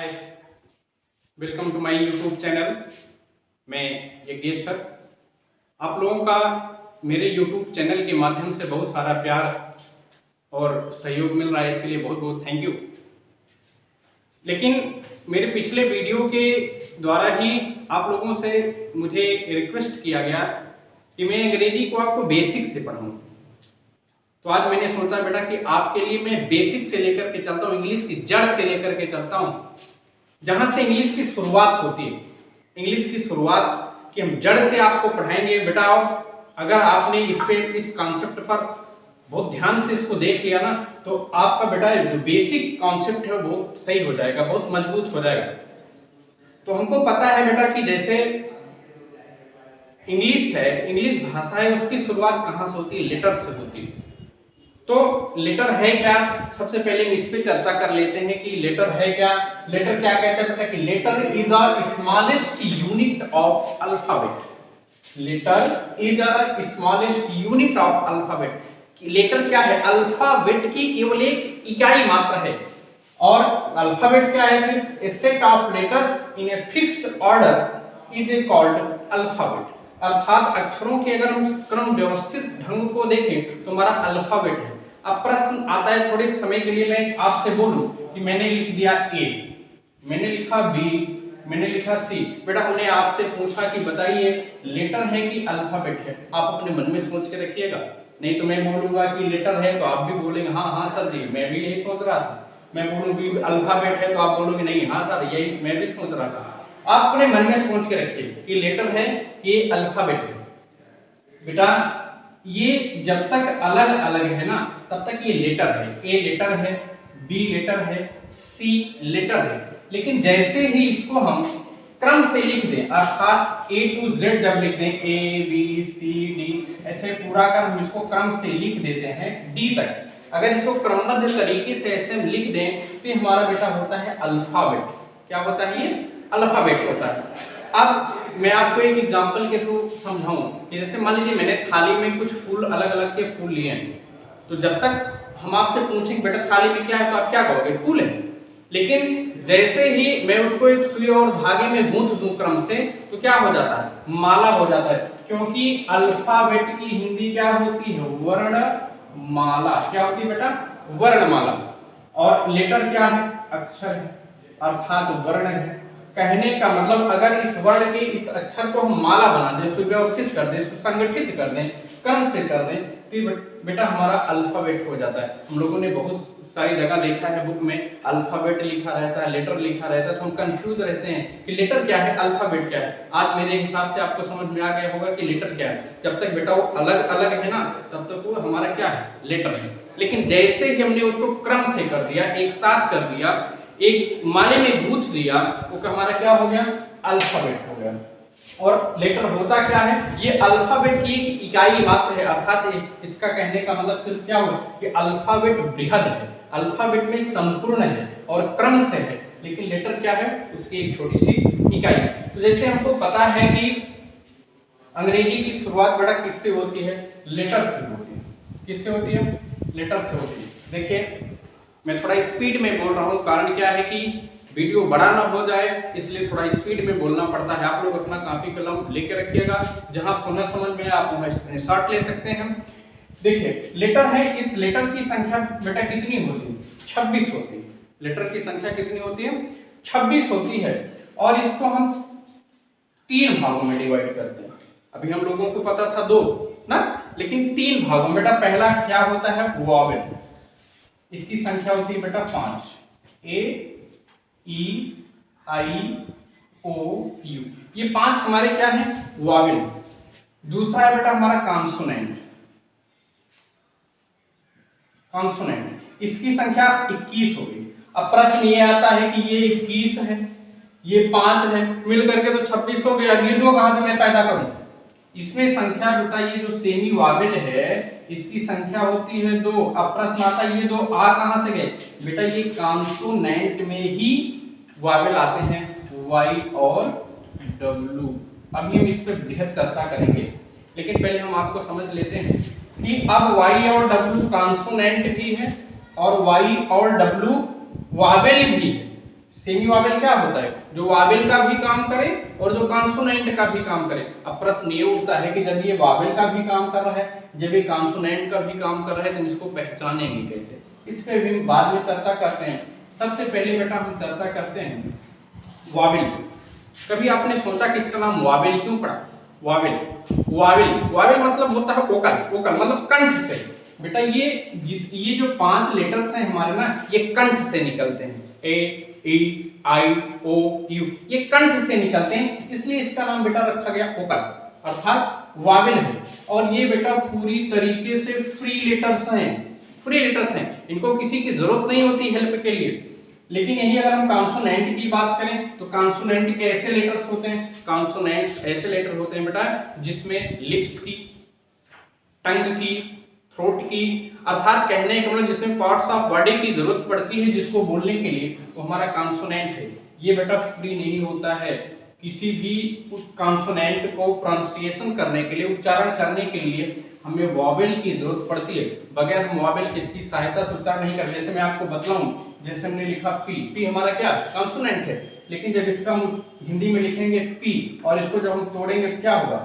Hi, welcome to my YouTube channel. मैं Yagnesh sir. आप लोगों का मेरे यूट्यूब चैनल के माध्यम से बहुत सारा प्यार और सहयोग मिल रहा है, इसके लिए बहुत बहुत थैंक यू। लेकिन मेरे पिछले वीडियो के द्वारा ही आप लोगों से मुझे रिक्वेस्ट किया गया कि मैं अंग्रेजी को आपको बेसिक से पढ़ाऊँ। तो आज मैंने सोचा बेटा कि आपके लिए मैं बेसिक से लेकर के चलता हूँ, इंग्लिश की जड़ से लेकर के चलता हूँ, जहां से इंग्लिश की शुरुआत होती है। इंग्लिश की शुरुआत की हम जड़ से आपको पढ़ाएंगे बेटा। अगर आपने इस कॉन्सेप्ट पर बहुत ध्यान से इसको देख लिया ना, तो आपका बेटा जो बेसिक कॉन्सेप्ट है वो सही हो जाएगा, बहुत मजबूत हो जाएगा। तो हमको पता है बेटा कि जैसे इंग्लिश है, इंग्लिश भाषा है, उसकी शुरुआत कहाँ से होती है? लेटर से होती है। तो लेटर है क्या? सबसे पहले हम इस पे चर्चा कर लेते हैं कि लेटर है क्या। लेटर क्या कहते हैं बेटा कि letter is a smallest unit of alphabet. Letter is a smallest unit of alphabet. Letter क्या है? अल्फाबेट की केवल एक इकाई मात्र है। और अल्फाबेट क्या है कि a set of letters in a fixed order is called alphabet. अर्थात अक्षरों के अगर हम क्रम व्यवस्थित ढंग को देखें तो हमारा अल्फाबेट है। अब प्रश्न आता है, थोड़े समय के लिए मैं आपसे बोलूं कि मैंने लिख दिया ए, मैंने लिखा बी, मैंने लिखा सी। बेटा उन्हें आपसे पूछा कि बताइए लेटर है कि अल्फाबेट है? आप अपने मन में सोच के रखिएगा, नहीं तो मैं बोलूंगा कि लेटर है तो आप भी बोलेंगे हाँ हाँ सर जी, मैं भी यही सोच रहा था। मैं बोलूंगी अल्फाबेट है तो आप बोलोगे नहीं हाँ सर यही मैं भी सोच रहा था। आप अपने मन में सोच के रखिए कि लेटर है, ये अल्फाबेट है। बेटा ये जब तक अलग अलग है ना तब तक ये लेटर है। ए लेटर है, बी लेटर है, सी लेटर है। लेकिन जैसे ही इसको हम क्रम से लिख दें, अर्थात ए टू जेड जब लिख दें, ए बी सी डी, ऐसे पूरा कर हम इसको क्रम से लिख देते हैं डी तक, अगर इसको क्रमबद्ध तरीके से ऐसे हम लिख दें तो हमारा बेटा होता है अल्फाबेट। क्या होता है? ये अल्फाबेट होता है। अब मैं आपको एक एग्जांपल के थ्रू समझाऊं कि जैसे मान लीजिए मैंने थाली में कुछ फूल अलग अलग के फूल लिए हैं, तो जब तक हम आपसे पूछेंगे बेटा थाली में क्या है तो आप क्या कहोगे? फूल है। लेकिन जैसे ही मैं उसको एक सुई और धागे में गूंथ दूं क्रम से तो क्या हो जाता है? माला हो जाता है। क्योंकि अल्फाबेट की हिंदी क्या होती है? वर्णमाला। क्या होती है बेटा? वर्णमाला। और लेटर क्या है? अक्षर है, अर्थात वर्ण है। कहने का मतलब अगर इस वर्ण के इस अक्षर को हम माला बना दें, सुव्यवस्थित कर दें, सुसंगठित कर दें, क्रम से कर दें, तो बेटा हमारा अल्फाबेट हो जाता है। हम लोगों ने बहुत सारी जगह देखा है बुक में अल्फाबेट लिखा रहता है, लेटर लिखा रहता है, तो हम कंफ्यूज रहते हैं कि लेटर क्या है, अल्फाबेट क्या है। आज मेरे हिसाब से आपको समझ में आ गया होगा कि लेटर क्या है। जब तक बेटा वो अलग अलग है ना तब तक वो हमारा क्या है? लेटर है। लेकिन जैसे ही हमने उसको क्रम से कर दिया, एक साथ कर दिया, एक माले में गूंथ दिया, वो हमारा क्या हो गया? अल्फाबेट हो गया। और लेटर होता क्या है? ये अल्फाबेट की एक इकाई मात्र है। अर्थात इसका कहने का मतलब सिर्फ क्या हुआ कि अल्फाबेट बृहद है, अल्फाबेट में संपूर्ण है और क्रम से है। लेकिन लेटर क्या है? उसकी एक छोटी सी इकाई है। तो जैसे हमको पता है कि अंग्रेजी की शुरुआत बेटा किससे होती है? लेटर से होती है। किससे होती है? लेटर से होती है। देखिए मैं थोड़ा स्पीड में बोल रहा हूँ, कारण क्या है कि वीडियो बड़ा ना हो जाए, इसलिए थोड़ा स्पीड में बोलना पड़ता है। आप लोग अपना कॉपी कलम लेके रखिएगा, जहां पुनः समझ में आप वहां स्क्रीनशॉट ले सकते हैं। देखिए लेटर है, इस लेटर की संख्या बेटा कितनी होती है? 26 होती है। लेटर की संख्या कितनी होती है? 26 होती है। और इसको हम 3 भागों में डिवाइड करते हैं। अभी हम लोगों को पता था 2 ना, लेकिन 3 भागों में। बेटा पहला क्या होता है? वॉवेल। इसकी संख्या होती है बेटा 5, ए ई आई ओ यू। ये 5 हमारे क्या है? वॉवेल। दूसरा है बेटा हमारा कॉन्सोनेंट। कॉन्सोनेंट इसकी संख्या 21 होगी। अब प्रश्न ये आता है कि ये 21 है, ये 5 है, मिल करके तो 26 हो गया। अब ये 2 कहां से मैं पैदा करूं? इसमें संख्या बेटा ये जो सेमी वॉवेल है इसकी संख्या होती है 2। अब प्रश्न आता है ये 2 आ कहां से गए? बेटा ये कॉन्सोनेंट में ही वॉवेल आते हैं, वाई और डब्ल्यू। अभी हम इस पर बृहद चर्चा करेंगे, लेकिन पहले हम आपको समझ लेते हैं कि अब वाई और डब्ल्यू कॉन्सोनेंट भी है और वाई और डब्ल्यू वॉवेल भी है। सेमी वावेल क्या होता है, जो वावेल का भी काम करे और जो कॉन्सोनेंट का भी काम करे। अब प्रश्न ये उठता है कि जब ये वावेल का भी काम कर रहा है, जब ये कॉन्सोनेंट का भी काम कर रहा है, तो इसको पहचानेंगे कैसे, इस पे भी बाद में चर्चा करते हैं। सबसे पहले बेटा हम चर्चा करते हैं वावेल। कभी आपने सोचा कि इसका नाम वावेल क्यों पड़ा? वावेल वावेल वावेल मतलब होता है ओकल, ओकल मतलब कंठ से। बेटा ये जो 5 लेटर्स हैं हमारे ना, ये कंठ से निकलते हैं। ए ई आई ओ यू, ये कंठ से निकलते हैं, इसलिए इसका नाम बेटा रखा गया ओकल, अर्थात वावेल है। और ये बेटा पूरी तरीके से फ्री लेटर्स हैं, फ्री लेटर्स हैं, इनको किसी की जरूरत नहीं होती हेल्प के लिए। लेकिन यही अगर हम कॉन्सोनेंट की बात करें तो कॉन्सोनेंट के ऐसे लेटर्स होते हैं, कॉन्सोनेंट्स ऐसे लेटर होते हैं बेटा जिसमें लिप्स की, टंग की, थ्रोट की, अर्थात कहने का मतलब जिसमें पार्ट्स ऑफ बॉडी की जरूरत पड़ती है जिसको बोलने के लिए, वो हमारा कॉन्सोनेंट है। ये बेटा फ्री नहीं होता है, किसी भी कॉन्सोनेंट को प्रोनाउंसिएशन करने के लिए, उच्चारण करने के लिए हमें वॉवेल की जरूरत पड़ती है। बगैर हम वॉवेल की सहायता से उच्चारण नहीं करते। जैसे मैं आपको बताऊं, जैसे हमने लिखा पी, पी हमारा क्या कॉन्सोनेंट है, लेकिन जब इसका हम हिंदी में लिखेंगे पी और इसको जब हम तोड़ेंगे क्या होगा,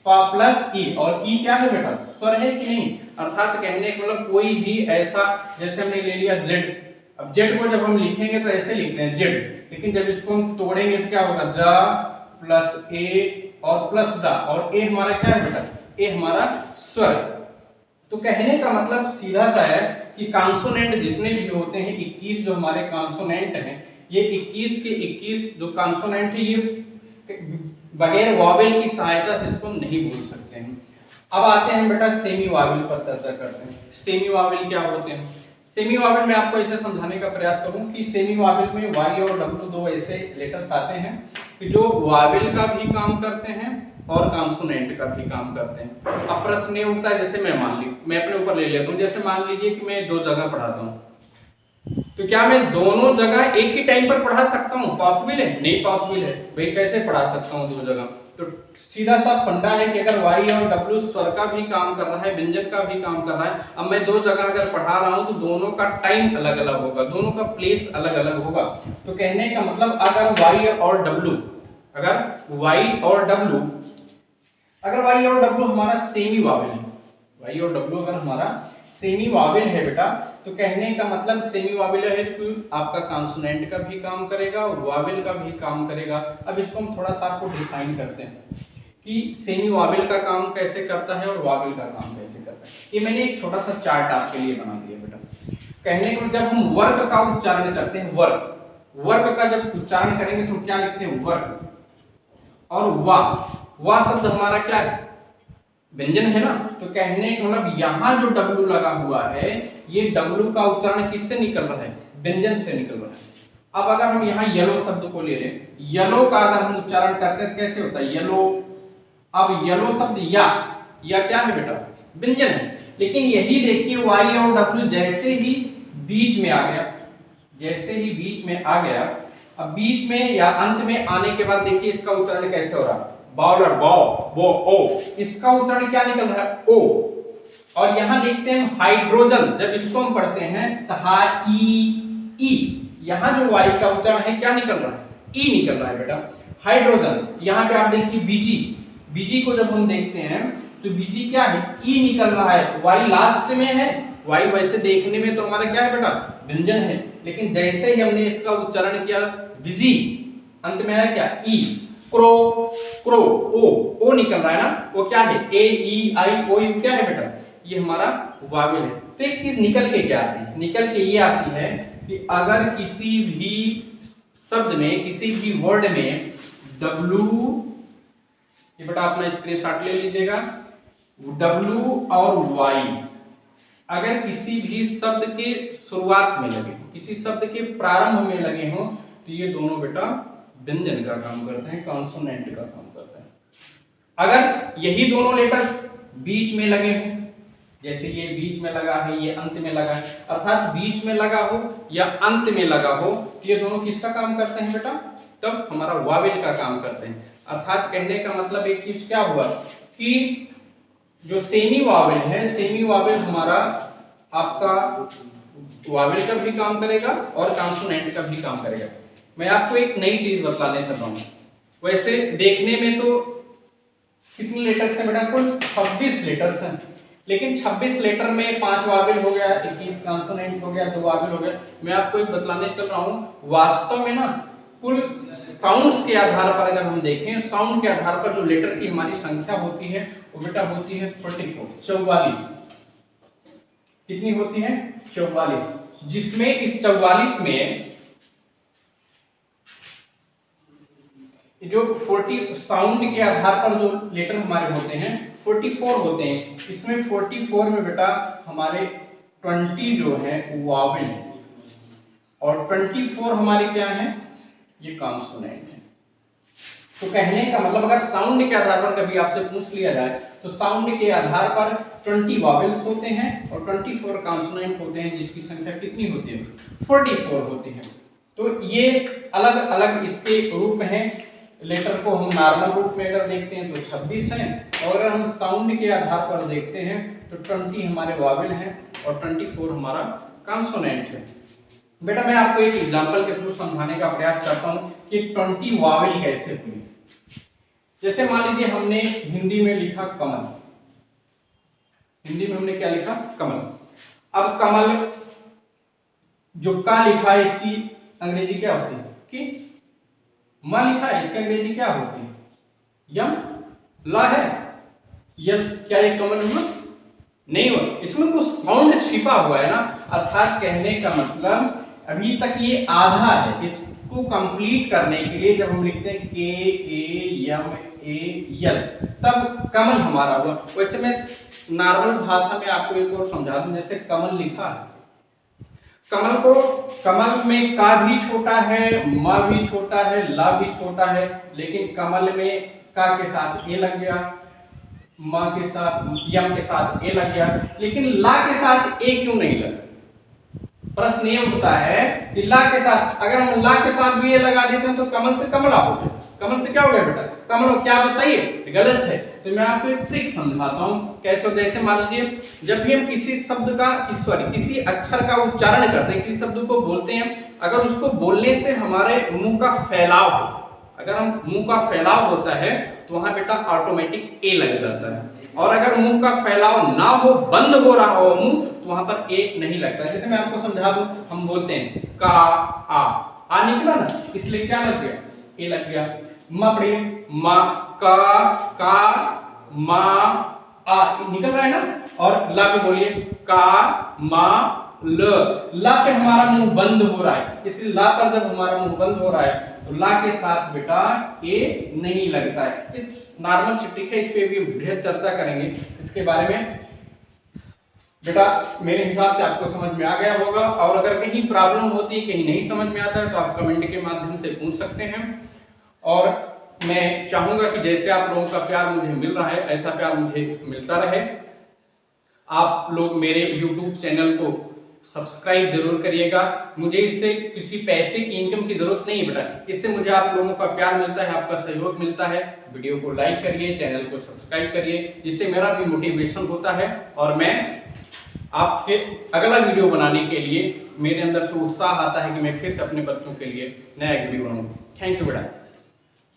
पा प्लस ई, और ई क्या है बेटा स्वर है कि नहीं, अर्थात कहने का मतलब कोई भी ऐसा, जैसे हमने ले लिया जेड, अब जेड को जब हम लिखेंगे तो ऐसे लिखते हैं जेड, लेकिन जब इसको हम तोड़ेंगे तो क्या होगा, जा प्लस ए और प्लस डा, और ए हमारा क्या है बेटा, ए हमारा स्वर। तो कहने का मतलब सीधा सा है कि कॉन्सोनेंट जितने भी होते हैं, 21 जो हमारे कॉन्सोनेंट हैं, ये 21 के 21 जो कॉन्सोनेंट है, ये बगैर वॉवेल की सहायता से इसको नहीं बोल सकते हैं। अब आते हैं बेटा सेमी वावेल पर चर्चा करते हैं। सेमी वावेल क्या होते हैं? सेमी वावेल में आपको ऐसे समझाने का प्रयास करूं कि सेमी वावेल में वाई और डब्ल्यू दो ऐसे लेटर्स आते हैं कि जो वावेल का भी काम करते हैं और कॉन्सोनेंट का भी काम करते हैं। अब प्रश्न ये उठता है, जैसे मैं अपने ऊपर ले लेता हूँ, जैसे मान लीजिए कि मैं 2 जगह पढ़ाता हूँ, तो क्या मैं दोनों जगह एक ही टाइम पर पढ़ा सकता हूँ? पॉसिबल है? नहीं पॉसिबल है। भाई कैसे पढ़ा सकता हूँ 2 जगह? तो सीधा सा फंडा है कि अगर वाई और डब्ल्यू स्वर का भी काम कर रहा है, व्यंजन का भी काम कर रहा है, अब मैं 2 जगह अगर पढ़ा रहा हूँ तो दोनों का टाइम अलग अलग होगा, दोनों का प्लेस अलग अलग होगा। तो कहने का मतलब अगर वाई और डब्ल्यू हमारा सेमी वावेल है, वाई और डब्ल्यू अगर हमारा सेमी वावेल है बेटा, तो कहने का मतलब सेमी वावेल है तो आपका कॉन्सोनेंट का भी काम करेगा और वावेल का भी काम करेगा। अब इसको हम थोड़ा सा आपको डिफाइन करते हैं कि सेमी वावेल का काम कैसे करता है और वावेल का काम कैसे करता है। ये मैंने एक छोटा सा चार्ट आपके लिए बना दिया बेटा। कहने को जब हम वर्क का उच्चारण करते हैं, वर्क का जब उच्चारण करेंगे तो क्या लिखते हैं, वर्क, और वाह शब्द हमारा क्या है, व्यंजन है ना। तो कहने का मतलब यहाँ जो डब्ल्यू लगा हुआ है, ये डब्ल्यू का उच्चारण किससे निकल रहा है, व्यंजन से निकल रहा है। अब अगर हम यहाँ येलो शब्द को ले लें, येलो का अगर हम उच्चारण करते हैं कैसे होता है, येलो। अब येलो शब्द या क्या है बेटा, व्यंजन है। लेकिन यही देखिए वाई और डब्ल्यू जैसे ही बीच में आ गया, अब बीच में या अंत में आने के बाद देखिए इसका उच्चारण कैसे हो रहा है, बॉलर बो ओ, इसका उच्चारण क्या निकल रहा है, ओ। और यहां देखते हैं हाइड्रोजन, जब इसको हम पढ़ते हैं तो ई, यहां जो वाई का उच्चारण है क्या निकल रहा है, ई निकल रहा है बेटा, हाइड्रोजन। यहां पे आप देखिए बीजी को जब हम देखते हैं तो बीजी क्या है, ई निकल रहा है, वाई लास्ट में है। वाई वैसे देखने में तो हमारा क्या है बेटा, व्यंजन है, लेकिन जैसे ही हमने इसका उच्चारण किया बिजी, अंत में आया क्या, ई, क्रो ओ निकल रहा है ना, वो क्या है, ए ई आई ओ यू, क्या है बेटा, ये हमारा वावेल है। तो एक चीज निकल के क्या आती है, निकल के ये आती है कि अगर किसी भी शब्द में, किसी भी वर्ड में डब्ल्यू, ये बेटा अपना स्क्रीनशॉट ले लीजिएगा, डब्ल्यू और वाई अगर किसी भी शब्द के शुरुआत में लगे, किसी शब्द के प्रारंभ में लगे हों, तो ये दोनों बेटा व्यंजन का काम करते हैं, कॉन्सोनेंट का काम करते हैं। अगर यही दोनों लेटर्स बीच में लगे हों, जैसे ये बीच में लगा है, ये अंत में लगा है, अर्थात बीच में लगा हो या अंत में लगा हो, ये दोनों किसका काम करते हैं बेटा, तब हमारा वावेल का काम करते हैं। अर्थात कहने का मतलब एक चीज क्या हुआ कि जो सेमी वावेल है, सेमी वावेल हमारा आपका वावेल का भी काम करेगा और कॉन्सोनेंट का भी काम करेगा। मैं आपको एक नई चीज बतलाने चल रहा हूँ। वैसे देखने में तो कितने लेटर्स हैं बेटा? कुल 26 लेटर्स हैं, लेकिन 26 लेटर में 5 वावेल हो गया, 21 कॉन्सोनेंट हो गया, 2 वावेल हो गया। मैं आपको एक बतलाने चल रहा हूँ, वास्तव में ना कुल साउंड्स के आधार पर अगर हम देखें, साउंड के आधार पर जो लेटर की हमारी संख्या होती है वो बेटा होती है 44। कितनी होती है? 44। जिसमें इस 44 में जो 40 साउंड के आधार पर जो लेटर हमारे होते हैं 44 होते हैं। इसमें 44 में बेटा हमारे 20 जो है वावेल है और 24 हमारे क्या है? ये कॉन्सोनेंट है। तो कहने का मतलब अगर साउंड के आधार पर कभी आपसे पूछ लिया जाए तो साउंड के आधार पर 20 वावेल्स होते हैं और 24 कॉन्सोनेंट होते हैं, जिसकी संख्या कितनी होती है? 44 होती है। तो ये अलग अलग इसके रूप हैं। लेटर को हम नॉर्मल रूप में अगर देखते हैं तो 26 हैं, और अगर हम साउंड के आधार पर देखते हैं तो 20 हमारे वावेल हैं और 24 हमारा कॉन्सोनेंट है। बेटा मैं आपको एक एग्जांपल के थ्रू समझाने का प्रयास करता हूं कि 20 वावेल कैसे हुई। जैसे मान लीजिए हमने हिंदी में लिखा कमल, हिंदी में हमने क्या लिखा? कमल। अब कमल जो का लिखा है इसकी अंग्रेजी क्या होती है? कि म लिखा है, इसकी अंग्रेजी क्या होती है? यम। ला है, यम। क्या ये कमल हुआ? नहीं हुआ। इसमें कुछ साउंड छिपा हुआ है ना, अर्थात कहने का मतलब अभी तक ये आधा है। इसको कंप्लीट करने के लिए जब हम लिखते हैं के ए यम ए यल, तब कमल हमारा हुआ। वैसे मैं नॉर्मल भाषा में आपको एक और समझा दूं। जैसे कमल लिखा है, कमल को, कमल में का भी छोटा है, म भी छोटा है, ला भी छोटा है, लेकिन कमल में का के साथ ए लग गया, म के साथ, यम के साथ ए लग गया, लेकिन ला के साथ ए क्यों नहीं लगा? प्रश्न ये उठता है कि ला के साथ, अगर हम ला के साथ भी ए लगा देते हैं तो कमल से कमला हो गया। कमल से क्या हो गया बेटा? कमल हो। क्या सही है? गलत है। तो मैं आपको एक ट्रिक समझाता हूँ कैसे। जैसे मान लीजिए जब भी हम किसी शब्द का, सॉरी, किसी अक्षर का उच्चारण करते हैं, किसी शब्द को बोलते हैं, अगर उसको बोलने से हमारे मुंह का फैलाव हो, अगर हम मुंह का फैलाव होता है तो वहां बेटा ऑटोमेटिक ए लग जाता है, और अगर मुंह का फैलाव ना हो, बंद हो रहा हो मुंह, तो वहां पर ए नहीं लगता। जैसे मैं आपको समझा दूं, हम बोलते हैं का आ निकला ना, इसलिए क्या लग गया? ए लग गया। म पढ़िए, मा का मा आ निकल रहा है ना, और ला पे बोलिए का मा ल। ला पे हमारा मुंह बंद हो रहा है, इसलिए ला पर जब हमारा मुंह बंद हो रहा है तो ला के साथ बेटा ए नहीं लगता है। नॉर्मल सी ट्रिक है, इस पे भी ढेर चर्चा करेंगे इसके बारे में। बेटा मेरे हिसाब से आपको समझ में आ गया होगा, और अगर कहीं प्रॉब्लम होती है, कहीं नहीं समझ में आता है, तो आप कमेंट के माध्यम से पूछ सकते हैं। और मैं चाहूंगा कि जैसे आप लोगों का प्यार मुझे मिल रहा है, ऐसा प्यार मुझे मिलता रहे। आप लोग मेरे YouTube चैनल को सब्सक्राइब जरूर करिएगा। मुझे इससे किसी पैसे की इनकम की जरूरत नहीं है बेटा, इससे मुझे आप लोगों का प्यार मिलता है, आपका सहयोग मिलता है। वीडियो को लाइक करिए, चैनल को सब्सक्राइब करिए, जिससे मेरा भी मोटिवेशन होता है और मैं आपके अगला वीडियो बनाने के लिए मेरे अंदर से उत्साह आता है कि मैं फिर से अपने बच्चों के लिए नया वीडियो बनाऊं। थैंक यू बेटा।